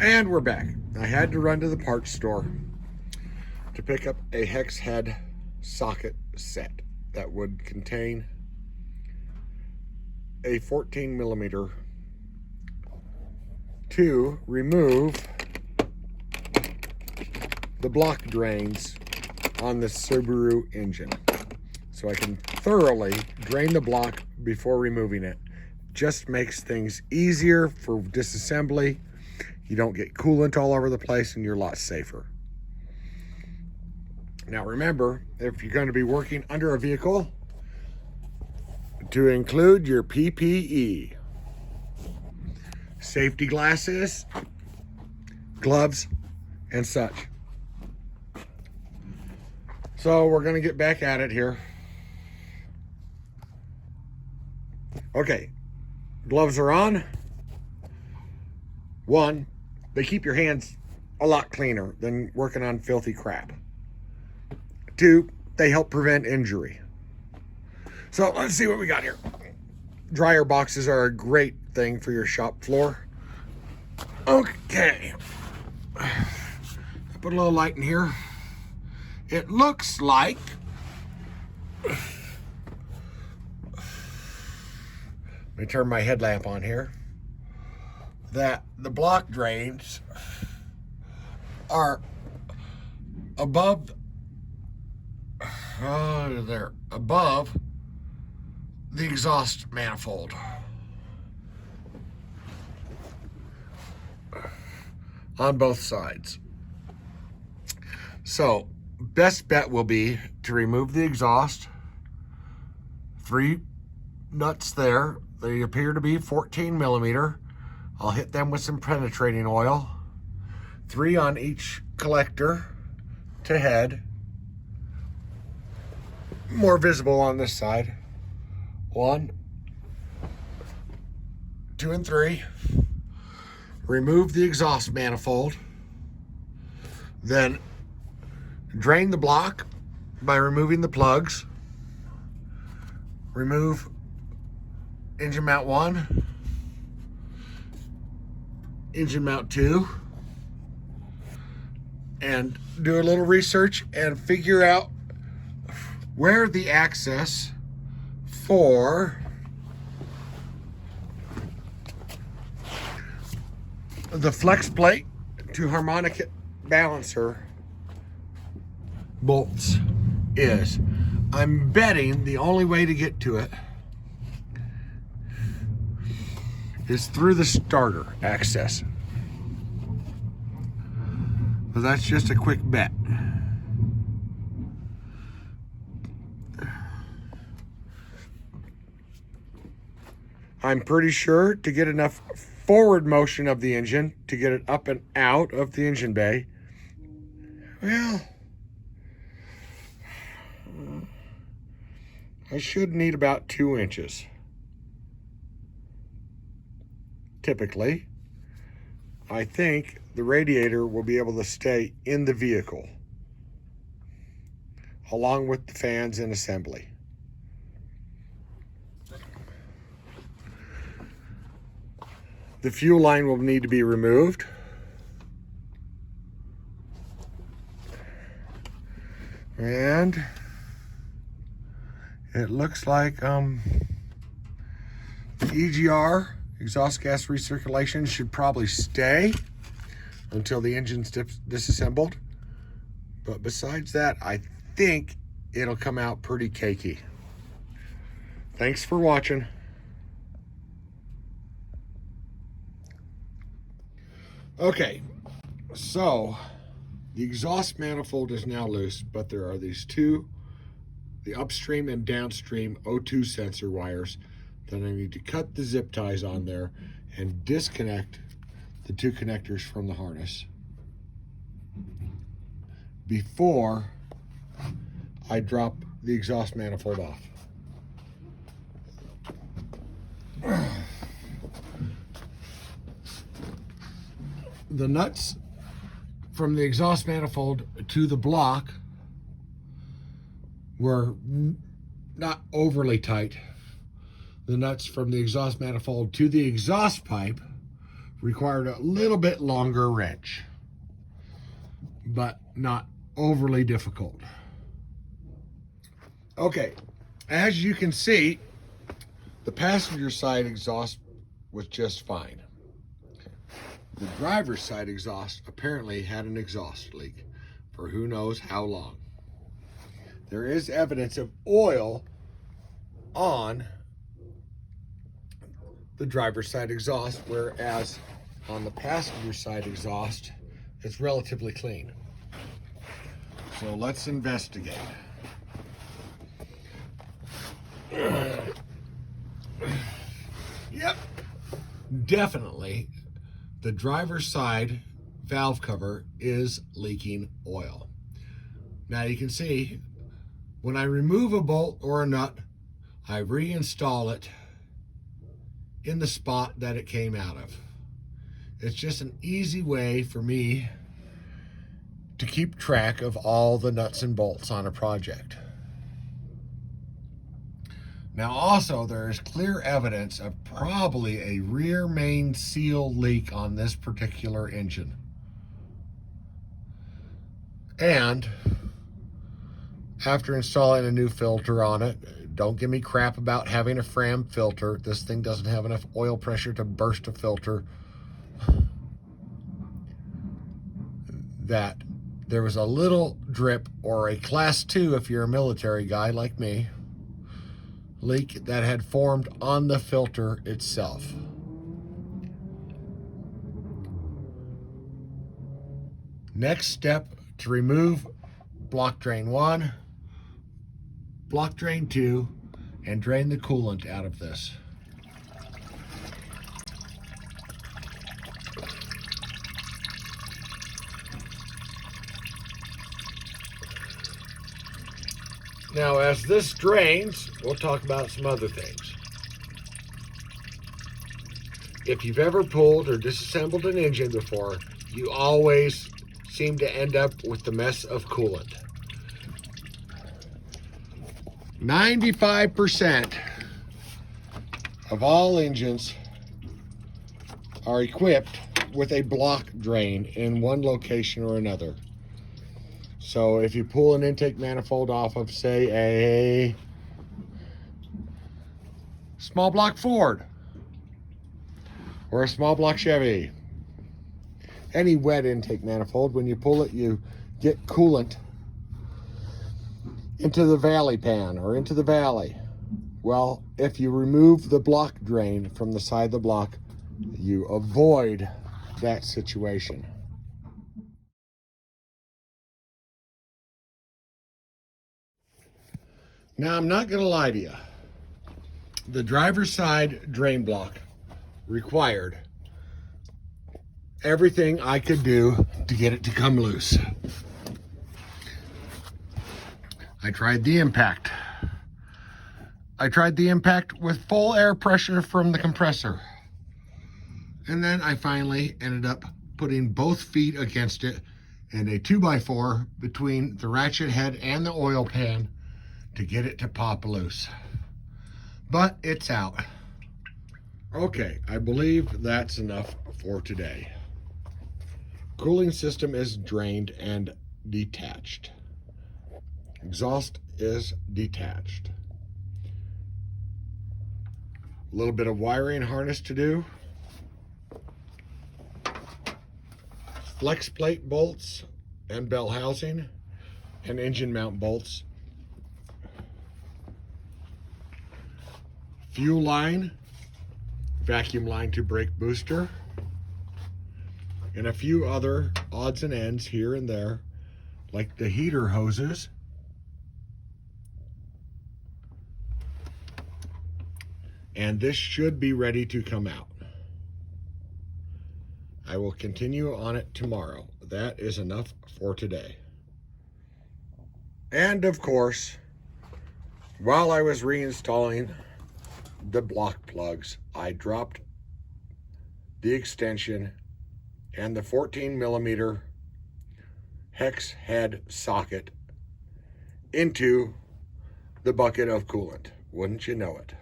And we're back. I had to run to the parts store to pick up a hex head socket set that would contain a 14 millimeter to remove the block drains on the Subaru engine. So I can thoroughly drain the block before removing it. Just makes things easier for disassembly. You don't get coolant all over the place and you're a lot safer. Now remember, if you're going to be working under a vehicle, to include your PPE. Safety glasses, gloves, and such. So we're going to get back at it here. Okay, gloves are on. One, they keep your hands a lot cleaner than working on filthy crap. Two, they help prevent injury. So let's see what we got here. Dryer boxes are a great thing for your shop floor. Okay. Put a little light in here. It looks like let me turn my headlamp on here. That the block drains are above they're above the exhaust manifold. On both sides. So, best bet will be to remove the exhaust. 3 nuts there. They appear to be 14 millimeter. I'll hit them with some penetrating oil. 3 on each collector to head. More visible on this side. 1, 2, and 3. Remove the exhaust manifold. Then drain the block by removing the plugs. Remove engine mount 1, engine mount 2, and do a little research and figure out where the access for the flex plate to harmonic balancer bolts is. I'm betting the only way to get to it is through the starter access. But that's just a quick bet. I'm pretty sure to get enough forward motion of the engine to get it up and out of the engine bay, well, I should need about 2 inches. Typically, I think the radiator will be able to stay in the vehicle along with the fans and assembly. The fuel line will need to be removed. And it looks like the EGR, exhaust gas recirculation, should probably stay until the engine's disassembled. But besides that, I think it'll come out pretty cakey. Thanks for watching. Okay, so the exhaust manifold is now loose, but there are these 2, the upstream and downstream O2 sensor wires that I need to cut the zip ties on there and disconnect the 2 connectors from the harness before I drop the exhaust manifold off. The nuts from the exhaust manifold to the block were not overly tight. The nuts from the exhaust manifold to the exhaust pipe required a little bit longer wrench, but not overly difficult. Okay, as you can see, the passenger side exhaust was just fine. The driver's side exhaust apparently had an exhaust leak for who knows how long. There is evidence of oil on the driver's side exhaust, whereas on the passenger side exhaust, it's relatively clean. So let's investigate. Yep, definitely the driver's side valve cover is leaking oil. Now you can see when I remove a bolt or a nut, I reinstall it in the spot that it came out of. It's just an easy way for me to keep track of all the nuts and bolts on a project. Now also, there is clear evidence of probably a rear main seal leak on this particular engine. And after installing a new filter on it, don't give me crap about having a Fram filter. This thing doesn't have enough oil pressure to burst a filter. That there was a little drip, or a class 2 if you're a military guy like me, leak that had formed on the filter itself. Next step, to remove block drain 1, block drain 2, and drain the coolant out of this. Now, as this drains, we'll talk about some other things. If you've ever pulled or disassembled an engine before, you always seem to end up with the mess of coolant. 95% of all engines are equipped with a block drain in one location or another. So if you pull an intake manifold off of, say, a small block Ford or a small block Chevy, any wet intake manifold, when you pull it, you get coolant into the valley pan or into the valley. Well, if you remove the block drain from the side of the block, you avoid that situation. Now, I'm not going to lie to you. The driver's side drain block required everything I could do to get it to come loose. I tried the impact. I tried the impact with full air pressure from the compressor. And then I finally ended up putting both feet against it and a 2x4 between the ratchet head and the oil pan to get it to pop loose. But it's out. Okay, I believe that's enough for today. Cooling system is drained and detached. Exhaust is detached. A little bit of wiring harness to do. Flex plate bolts and bell housing and engine mount bolts. Fuel line, vacuum line to brake booster, and a few other odds and ends here and there, like the heater hoses, and this should be ready to come out. I will continue on it tomorrow. That is enough for today. And of course, while I was reinstalling the block plugs, I dropped the extension and the 14mm hex head socket into the bucket of coolant. Wouldn't you know it?